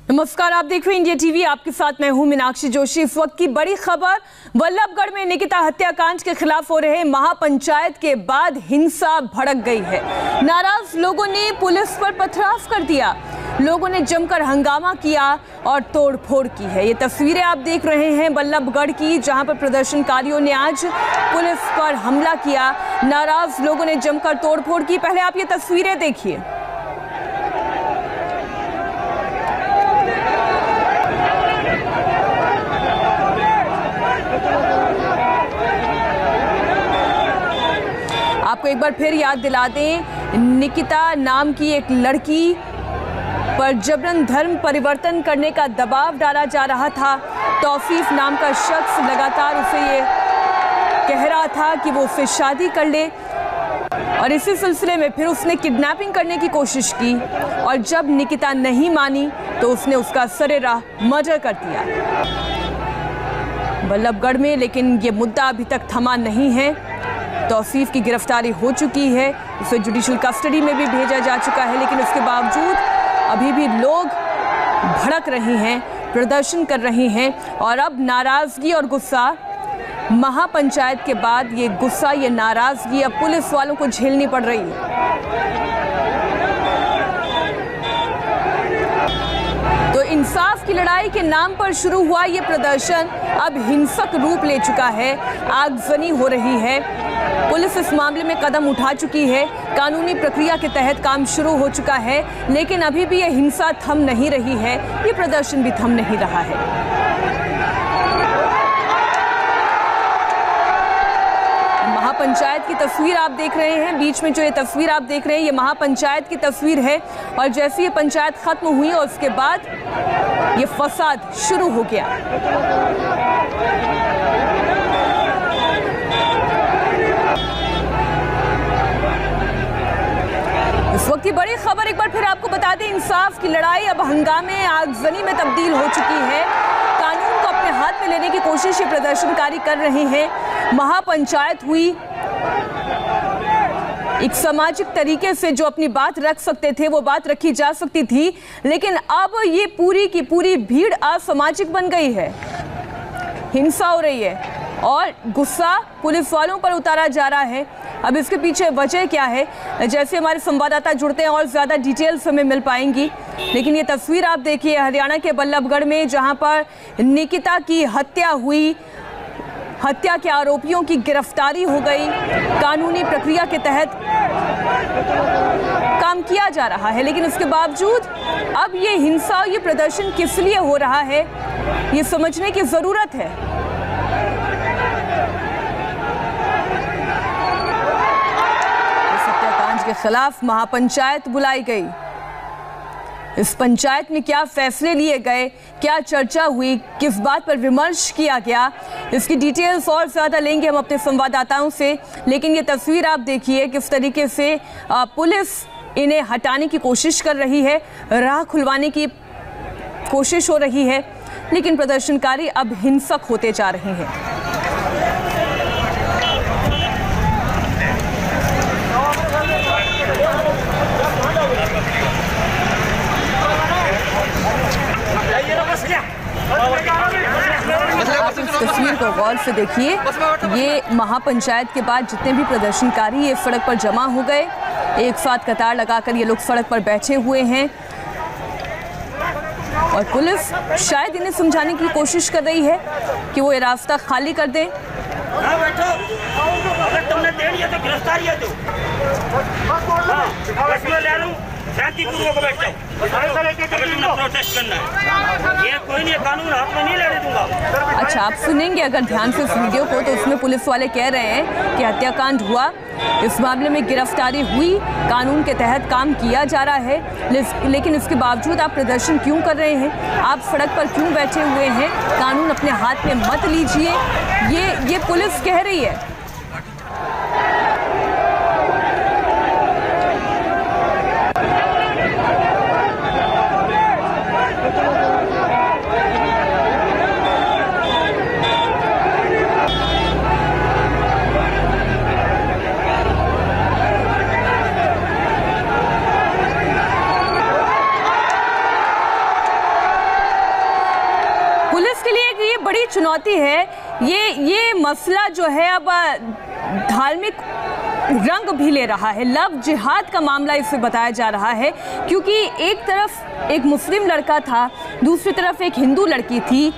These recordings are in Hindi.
नमस्कार, आप देख रहे हैं इंडिया टीवी। आपके साथ मैं हूं मीनाक्षी जोशी। इस वक्त की बड़ी खबर, वल्लभगढ़ में निकिता हत्याकांड के खिलाफ हो रहे महापंचायत के बाद हिंसा भड़क गई है। नाराज लोगों ने पुलिस पर पथराव कर दिया, लोगों ने जमकर हंगामा किया और तोड़फोड़ की है। ये तस्वीरें आप देख रहे हैं वल्लभगढ़ की, जहां पर प्रदर्शनकारियों ने आज पुलिस पर हमला किया। नाराज लोगों ने जमकर तोड़फोड़ की। पहले आप ये तस्वीरें देखिए। आपको एक बार फिर याद दिला दें, निकिता नाम की एक लड़की पर जबरन धर्म परिवर्तन करने का दबाव डाला जा रहा था। तौफीक नाम का शख्स लगातार उसे ये कह रहा था कि वो उससे शादी कर ले और इसी सिलसिले में फिर उसने किडनैपिंग करने की कोशिश की और जब निकिता नहीं मानी तो उसने उसका सरेराह मर्डर कर दिया वल्लभगढ़ में। लेकिन ये मुद्दा अभी तक थमा नहीं है। तौसीफ की गिरफ्तारी हो चुकी है, उसे जुडिशियल कस्टडी में भी भेजा जा चुका है, लेकिन उसके बावजूद अभी भी लोग भड़क रहे हैं, प्रदर्शन कर रहे हैं और अब नाराजगी और गुस्सा महापंचायत के बाद ये गुस्सा, ये नाराजगी अब पुलिस वालों को झेलनी पड़ रही है। तो इंसाफ की लड़ाई के नाम पर शुरू हुआ ये प्रदर्शन अब हिंसक रूप ले चुका है, आगजनी हो रही है। पुलिस इस मामले में कदम उठा चुकी है, कानूनी प्रक्रिया के तहत काम शुरू हो चुका है, लेकिन अभी भी ये हिंसा थम नहीं रही है, ये प्रदर्शन भी थम नहीं रहा है। महापंचायत की तस्वीर आप देख रहे हैं, बीच में जो ये तस्वीर आप देख रहे हैं ये महापंचायत की तस्वीर है और जैसे ये पंचायत खत्म हुई और उसके बाद ये फसाद शुरू हो गया। इस वक्त की बड़ी खबर एक बार फिर आपको बता दें, इंसाफ की लड़ाई अब हंगामे, आगजनी में तब्दील हो चुकी है। कानून को अपने हाथ में लेने की कोशिश ये प्रदर्शनकारी कर रहे हैं। महापंचायत हुई, एक सामाजिक तरीके से जो अपनी बात रख सकते थे वो बात रखी जा सकती थी, लेकिन अब ये पूरी की पूरी भीड़ असामाजिक बन गई है। हिंसा हो रही है और गुस्सा पुलिस वालों पर उतारा जा रहा है। अब इसके पीछे वजह क्या है, जैसे हमारे संवाददाता जुड़ते हैं और ज़्यादा डिटेल्स हमें मिल पाएंगी। लेकिन ये तस्वीर आप देखिए हरियाणा के वल्लभगढ़ में, जहां पर निकिता की हत्या हुई, हत्या के आरोपियों की गिरफ्तारी हो गई, कानूनी प्रक्रिया के तहत काम किया जा रहा है, लेकिन उसके बावजूद अब ये हिंसा, ये प्रदर्शन किस लिए हो रहा है, ये समझने की ज़रूरत है। के खिलाफ महापंचायत बुलाई गई। इस पंचायत में क्या फैसले लिए गए, क्या चर्चा हुई, किस बात पर विमर्श किया गया, इसकी डिटेल्स और ज्यादा लेंगे हम अपने संवाददाताओं से। लेकिन ये तस्वीर आप देखिए किस तरीके से पुलिस इन्हें हटाने की कोशिश कर रही है, राह खुलवाने की कोशिश हो रही है, लेकिन प्रदर्शनकारी अब हिंसक होते जा रहे हैं। आप इस तस्वीर को गौर से देखिए। ये महापंचायत के बाद जितने भी प्रदर्शनकारी ये सड़क पर जमा हो गए, एक साथ कतार लगाकर ये लोग सड़क पर बैठे हुए हैं और पुलिस शायद इन्हें समझाने की कोशिश कर रही है कि वो ये रास्ता खाली कर दें। तुमने दे दिया तो गिरफ्तारी है, शांतिपूर्वक बैठ जाओ। प्रोटेस्ट करना है, ये कोई नहीं, कानून हाथ में नहीं लेने दूंगा। अच्छा, आप सुनेंगे अगर ध्यान से उस वीडियो को, तो उसमें पुलिस वाले कह रहे हैं कि हत्याकांड हुआ, इस मामले में गिरफ्तारी हुई, कानून के तहत काम किया जा रहा है, लेकिन इसके बावजूद आप प्रदर्शन क्यों कर रहे हैं, आप सड़क पर क्यों बैठे हुए हैं, कानून अपने हाथ में मत लीजिए, ये पुलिस कह रही है। चुनौती है, ये मसला जो है अब धार्मिक रंग भी ले रहा है। लव जिहाद का मामला इसे बताया जा रहा है, क्योंकि एक तरफ एक मुस्लिम लड़का था, दूसरी तरफ एक हिंदू लड़की थी।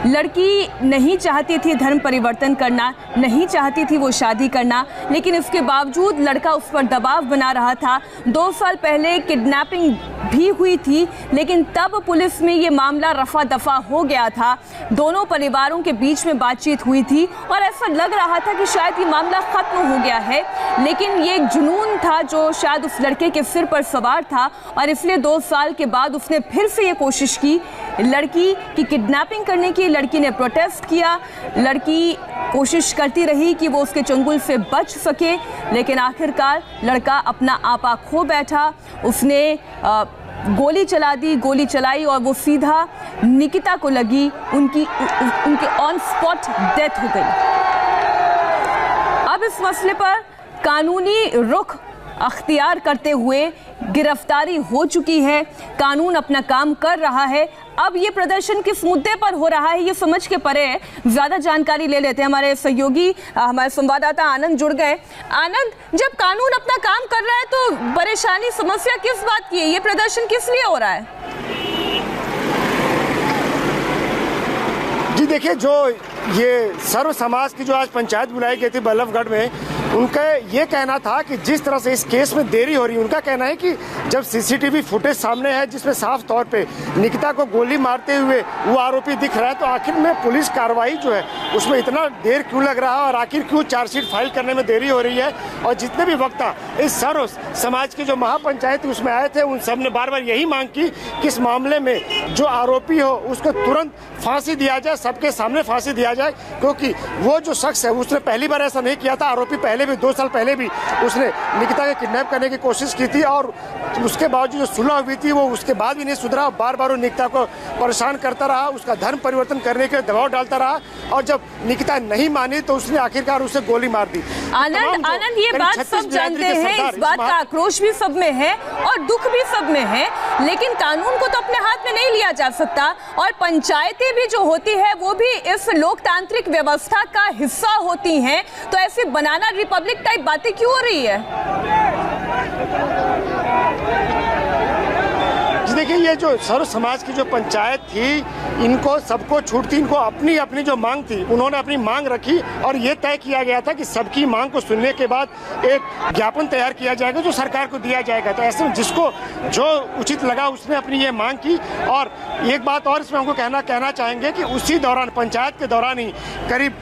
लड़की नहीं चाहती थी धर्म परिवर्तन करना, नहीं चाहती थी वो शादी करना, लेकिन इसके बावजूद लड़का उस पर दबाव बना रहा था। 2 साल पहले किडनैपिंग भी हुई थी, लेकिन तब पुलिस में ये मामला रफा दफा हो गया था। दोनों परिवारों के बीच में बातचीत हुई थी और ऐसा लग रहा था कि शायद ये मामला खत्म हो गया है, लेकिन ये एक जुनून था जो शायद उस लड़के के सिर पर सवार था और इसलिए 2 साल के बाद उसने फिर से ये कोशिश की लड़की की किडनैपिंग करने की। लड़की ने प्रोटेस्ट किया, लड़की कोशिश करती रही कि वो उसके चंगुल से बच सके, लेकिन आखिरकार लड़का अपना आपा खो बैठा। उसने गोली चला दी, गोली चलाई और वो सीधा निकिता को लगी। उनकी ऑन स्पॉट डेथ हो गई। अब इस मसले पर कानूनी रुख अख्तियार करते हुए गिरफ्तारी हो चुकी है, कानून अपना काम कर रहा है। अब ये प्रदर्शन किस मुद्दे पर हो रहा है ये समझ के परे है। ज्यादा जानकारी ले लेते हैं, हमारे सहयोगी हमारे संवाददाता आनंद जुड़ गए। आनंद, जब कानून अपना काम कर रहा है तो परेशानी समस्या किस बात की है? ये प्रदर्शन किस लिए हो रहा है? जी देखिए, जो ये सर्व समाज की जो आज पंचायत बुलाई गई थी बल्लभगढ़ में, उनका ये कहना था कि जिस तरह से इस केस में देरी हो रही है, उनका कहना है कि जब सीसीटीवी फुटेज सामने है जिसमें साफ तौर पे निकिता को गोली मारते हुए वो आरोपी दिख रहा है, तो आखिर में पुलिस कार्रवाई जो है उसमें इतना देर क्यों लग रहा है और आखिर क्यों चार्जशीट फाइल करने में देरी हो रही है। और जितने भी वक्ता इस सर्व समाज की जो महापंचायत उसमें आए थे, उन सब ने बार बार यही मांग की कि इस मामले में जो आरोपी हो उसको तुरंत फांसी दिया जाए, सबके सामने फांसी दिया जाए, क्योंकि वो जो शख्स है उसने पहली बार ऐसा नहीं किया था। आरोपी पहले भी 2 साल पहले भी उसने निकिता के किडनैप करने की कोशिश की थी और उसके बावजूद जो सुलह हुई थी वो उसके बाद भी नहीं सुधरा। बार बार वो निकिता को परेशान करता रहा, उसका धर्म परिवर्तन करने के दबाव डालता रहा और जब निकिता नहीं मानी तो उसने आखिरकार उसे गोली मार दी। आनंद, ये बात सब जानते हैं, इस बात का आक्रोश भी सब में है और दुख भी सब में है, लेकिन कानून को तो अपने हाथ में नहीं लिया जा सकता और पंचायतें भी जो होती है वो भी इस लोकतांत्रिक व्यवस्था का हिस्सा होती हैं। तो ऐसी बनाना रिपब्लिक टाइप बातें क्यों हो रही है? देखिए, ये जो सर्व समाज की जो पंचायत थी, इनको सबको छूट थी, इनको अपनी अपनी जो मांग थी उन्होंने अपनी मांग रखी और ये तय किया गया था कि सबकी मांग को सुनने के बाद एक ज्ञापन तैयार किया जाएगा जो सरकार को दिया जाएगा। तो ऐसे में जिसको जो उचित लगा उसने अपनी ये मांग की। और एक बात और इसमें हमको कहना चाहेंगे कि उसी दौरान, पंचायत के दौरान ही करीब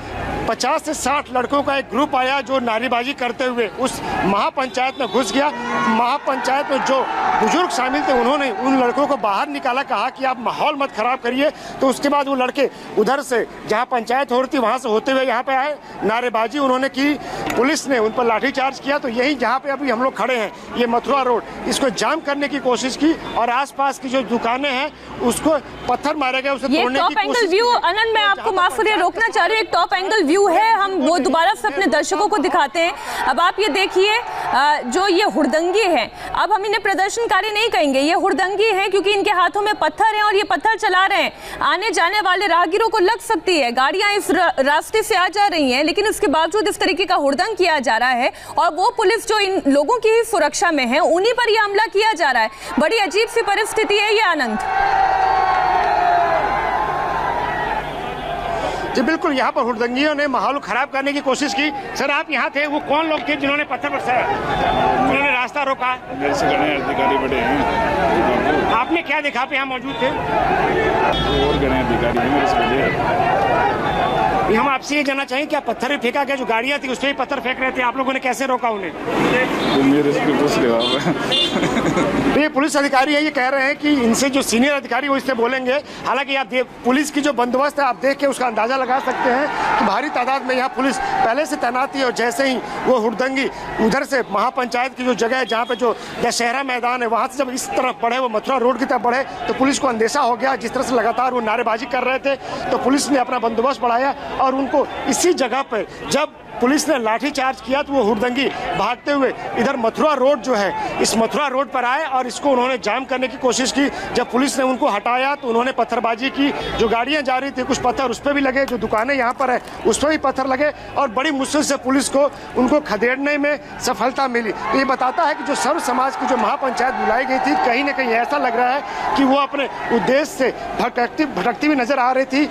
50 से 60 लड़कों का एक ग्रुप आया जो नारेबाजी करते हुए उस महापंचायत में घुस गया। महापंचायत में जो बुजुर्ग शामिल थे उन्होंने उन लड़कों को बाहर निकाला, कहा कि आप माहौल मत खराब करिए। तो उसके बाद वो लड़के उधर से जहां पंचायत हो रही थी वहां से होते हुए यहाँ पे आए, नारेबाजी उन्होंने की, पुलिस ने उन पर लाठीचार्ज किया। तो यही जहाँ पे अभी हम लोग खड़े हैं, ये मथुरा रोड, इसको जाम करने की कोशिश की और आसपास की जो दुकानें हैं उसको पत्थर मारे गए, उसे तोड़ने की कोशिश की। व्यू आनंद, मैं आपको माफ करिए, रोकना चाह रही हूँ, एक टॉप एंगल व्यू है, हम वो दोबारा से अपने दर्शकों को दिखाते हैं। अब आप ये देखिए, जो ये हुड़दंगी है, अब हम इन्हें प्रदर्शनकारी नहीं कहेंगे, ये हुड़दंगी है क्योंकि इनके हाथों में पत्थर हैं और ये पत्थर चला रहे हैं। आने जाने वाले राहगीरों को लग सकती है, गाड़ियां इस रास्ते से आ जा रही हैं, लेकिन इसके बावजूद इस तरीके का हुड़दंग किया जा रहा है और वो पुलिस जो इन लोगों की ही सुरक्षा में है उन्हीं पर यह हमला किया जा रहा है। बड़ी अजीब सी परिस्थिति है ये, आनंद। जी बिल्कुल, यहाँ पर हुड़दंगियों ने माहौल खराब करने की कोशिश की। सर, आप यहाँ थे, वो कौन लोग थे जिन्होंने पत्थर बरसाया, जिन्होंने रास्ता रोका? मेरे से गणे अधिकारी बड़े हैं। आपने क्या देखा? आप यहाँ मौजूद थे? और गणे अधिकारी हैं मेरे से बड़े। हम आपसे ये जानना चाहिए, क्या पत्थर भी फेंका गया? जो गाड़ियाँ थी उस पर ही पत्थर फेंक रहे थे, आप लोगों ने कैसे रोका उन्हें? तो मेरे से पूछ ले। तो ये पुलिस अधिकारी है, ये कह रहे हैं कि इनसे जो सीनियर अधिकारी वो इससे बोलेंगे। हालांकि आप पुलिस की जो बंदोबस्त है आप देख के उसका अंदाजा लगा सकते हैं कि भारी तादाद में यहाँ पुलिस पहले से तैनात थी और जैसे ही वो हुड़दंगी उधर से महापंचायत की जो जगह है जहाँ पे जो दशहरा मैदान है वहाँ से जब इस तरफ बढ़े, वो मथुरा रोड की तरफ बढ़े, तो पुलिस को अंदेशा हो गया। जिस तरह से लगातार वो नारेबाजी कर रहे थे तो पुलिस ने अपना बंदोबस्त बढ़ाया और उनको इसी जगह पर जब पुलिस ने लाठीचार्ज किया तो वो हुड़दंगी भागते हुए इधर मथुरा रोड जो है, इस मथुरा रोड पर आए और इसको उन्होंने जाम करने की कोशिश की। जब पुलिस ने उनको हटाया तो उन्होंने पत्थरबाजी की। जो गाड़ियां जा रही थी कुछ पत्थर उस पर भी लगे, जो दुकानें यहाँ पर है उस पर भी पत्थर लगे और बड़ी मुश्किल से पुलिस को उनको खदेड़ने में सफलता मिली। तो ये बताता है कि जो सर्व समाज की जो महापंचायत बुलाई गई थी, कहीं ना कहीं ऐसा लग रहा है कि वो अपने उद्देश्य से भटकती हुई नजर आ रही थी।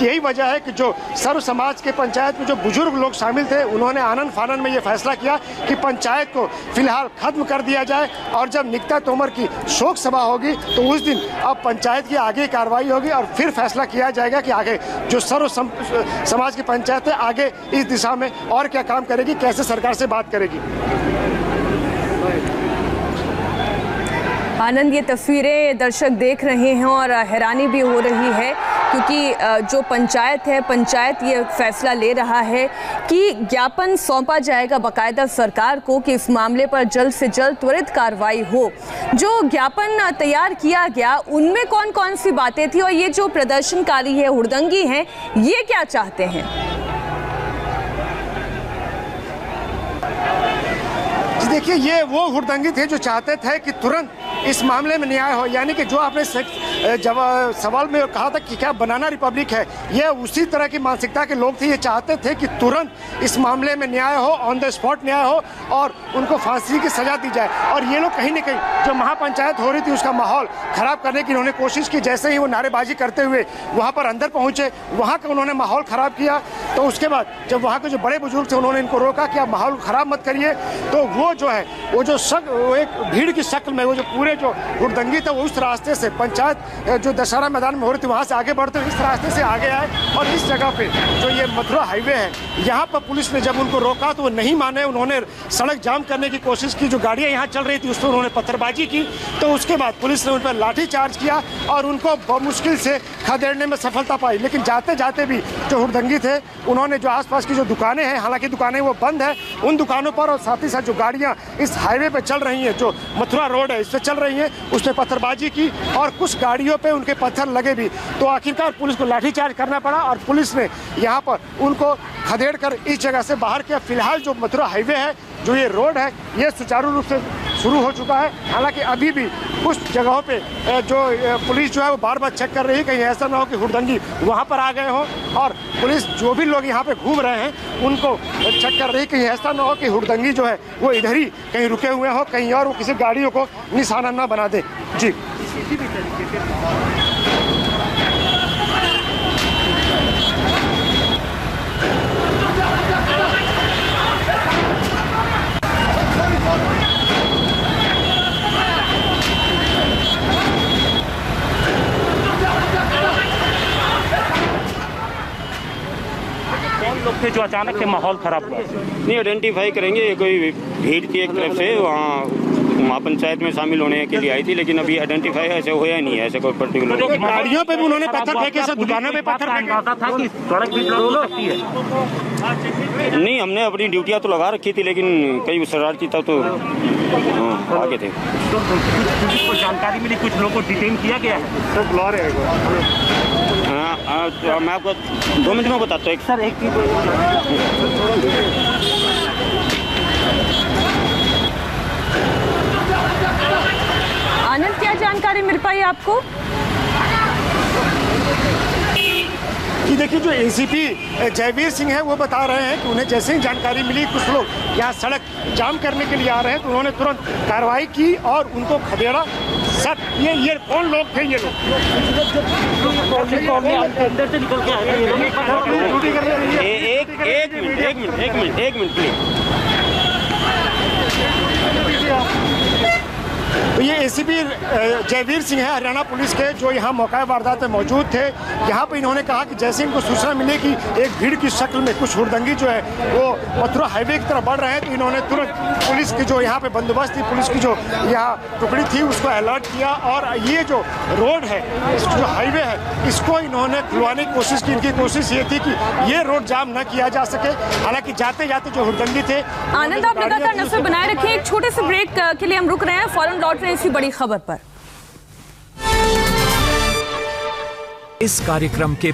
यही वजह है कि जो सर्व समाज के पंचायत में जो बुजुर्ग लोग शामिल थे, उन्होंने आनन फानन में ये फैसला किया कि पंचायत को फिलहाल खत्म कर दिया जाए और जब निकिता तोमर की शोक सभा होगी तो उस दिन अब पंचायत की आगे कार्रवाई होगी और फिर फैसला किया जाएगा कि आगे जो सर्व समाज की पंचायत है आगे इस दिशा में और क्या काम करेगी, कैसे सरकार से बात करेगी। आनंद, ये तस्वीरें दर्शक देख रहे हैं और हैरानी भी हो रही है क्योंकि जो पंचायत ये फैसला ले रहा है कि ज्ञापन सौंपा जाएगा बाकायदा सरकार को कि इस मामले पर जल्द से जल्द त्वरित कार्रवाई हो। जो ज्ञापन तैयार किया गया उनमें कौन कौन सी बातें थी और ये जो प्रदर्शनकारी है, हुड़दंगी हैं, ये क्या चाहते हैं? देखिए, ये वो हुड़दंगी थे जो चाहते थे कि तुरंत इस मामले में न्याय हो, यानी कि जो आपने सवाल में कहा था कि क्या बनाना रिपब्लिक है, ये उसी तरह की मानसिकता के लोग थे। ये चाहते थे कि तुरंत इस मामले में न्याय हो, ऑन द स्पॉट न्याय हो और उनको फांसी की सजा दी जाए। और ये लोग कहीं ना कहीं जो महापंचायत हो रही थी उसका माहौल खराब करने की उन्होंने कोशिश की। जैसे ही वो नारेबाजी करते हुए वहाँ पर अंदर पहुँचे, वहाँ का उन्होंने माहौल ख़राब किया। तो उसके बाद जब वहाँ के जो बड़े बुजुर्ग थे उन्होंने इनको रोका कि आप माहौल ख़राब मत करिए। तो वो जो है वो एक भीड़ की शक्ल में वो जो पूरे जो हुड़दंगी था वो उस रास्ते से पंचायत जो दशहरा मैदान में हो रही थी वहाँ से आगे बढ़ते हुए इस रास्ते से आगे आए और इस जगह पे जो ये मथुरा हाईवे है यहाँ पर पुलिस ने जब उनको रोका तो वो नहीं माने। उन्होंने सड़क जाम करने की कोशिश की। जो गाड़ियाँ यहाँ चल रही थी उस पर उन्होंने पत्थरबाजी की। तो उसके बाद पुलिस ने उन पर लाठीचार्ज किया और उनको मुश्किल से खदेड़ने में सफलता पाई। लेकिन जाते जाते भी जो हुड़दंगी थे उन्होंने जो आसपास की जो दुकानें हैं, हालांकि दुकानें वो बंद है, उन दुकानों पर और साथ ही साथ जो गाड़ियाँ इस हाईवे पे चल रही हैं, जो मथुरा रोड है इस पे चल रही हैं, उस पर पत्थरबाजी की और कुछ गाड़ियों पे उनके पत्थर लगे भी। तो आखिरकार पुलिस को लाठीचार्ज करना पड़ा और पुलिस ने यहाँ पर उनको खदेड़ कर इस जगह से बाहर किया। फिलहाल जो मथुरा हाईवे है, जो ये रोड है, ये सुचारू रूप से शुरू हो चुका है। हालांकि अभी भी कुछ जगहों पे जो पुलिस जो है वो बार बार चेक कर रही है, कहीं ऐसा ना हो कि हुड़दंगी वहाँ पर आ गए हो। और पुलिस जो भी लोग यहाँ पे घूम रहे हैं उनको चेक कर रही है, कहीं ऐसा ना हो कि हुड़दंगी जो है वो इधर ही कहीं रुके हुए हो, कहीं और वो किसी गाड़ियों को निशाना ना बना दे। जी, लोग थे जो अचानक से माहौल खराब हुआ? नहीं, आइडेंटिफाई करेंगे। ये कोई भीड़ की एक तरफ से वहाँ महापंचायत में शामिल होने के लिए आई थी, लेकिन अभी आइडेंटिफाई ऐसे होया नहीं है, ऐसे कोई पर्टिकुलर। गाड़ियों पे भी उन्होंने पत्थर फेंके, सब दुकानों पे पत्थर फेंके। था कि सड़क भी ब्लॉक हो सकती है। नहीं, हमने अपनी ड्यूटियाँ तो लगा रखी थी, लेकिन कई शरारती था तो आगे थे। तो पुलिस को जानकारी मिली, कुछ लोगों को डिटेन किया गया है। तो बुला रहे हैं। हाँ, मैं आपको 2 मिनट में बताता हूँ। सर, एक चीज आनंद, क्या जानकारी मिल पाई आपको? कि देखिए, जो एसीपी जयवीर सिंह है वो बता रहे हैं कि उन्हें जैसे ही जानकारी मिली कुछ लोग यहाँ सड़क जाम करने के लिए आ रहे हैं तो उन्होंने तुरंत कार्रवाई की और उनको खदेड़ा। सर, ये कौन लोग थे? ये लोग अंदर से निकल के आए। एक मिनट प्लीज। तो ये एसीपी जयवीर सिंह है हरियाणा पुलिस के, जो यहाँ मौका वारदात में मौजूद थे। यहाँ पे इन्होंने कहा कि जैसे इनको सूचना मिली कि एक भीड़ की शक्ल में कुछ हुड़दंगी जो है वो मथुरा हाईवे की तरफ बढ़ रहे हैं, तो इन्होंने तुरंत पुलिस की जो यहाँ पे बंदोबस्त थी, पुलिस की जो यहाँ टुकड़ी थी, उसको अलर्ट किया और ये जो रोड है, जो हाईवे है, इसको इन्होंने खुलवाने की कोशिश की। इनकी कोशिश ये थी कि ये रोड जाम न किया जा सके। हालांकि जाते जाते जो हुड़दंगी थे। आनंद, आप लगातार नजर बनाए रखें। एक छोटे से ब्रेक के लिए हम रुक रहे हैं, फौरन लौट रहे हैं इसी बड़ी खबर पर। इस कार्यक्रम के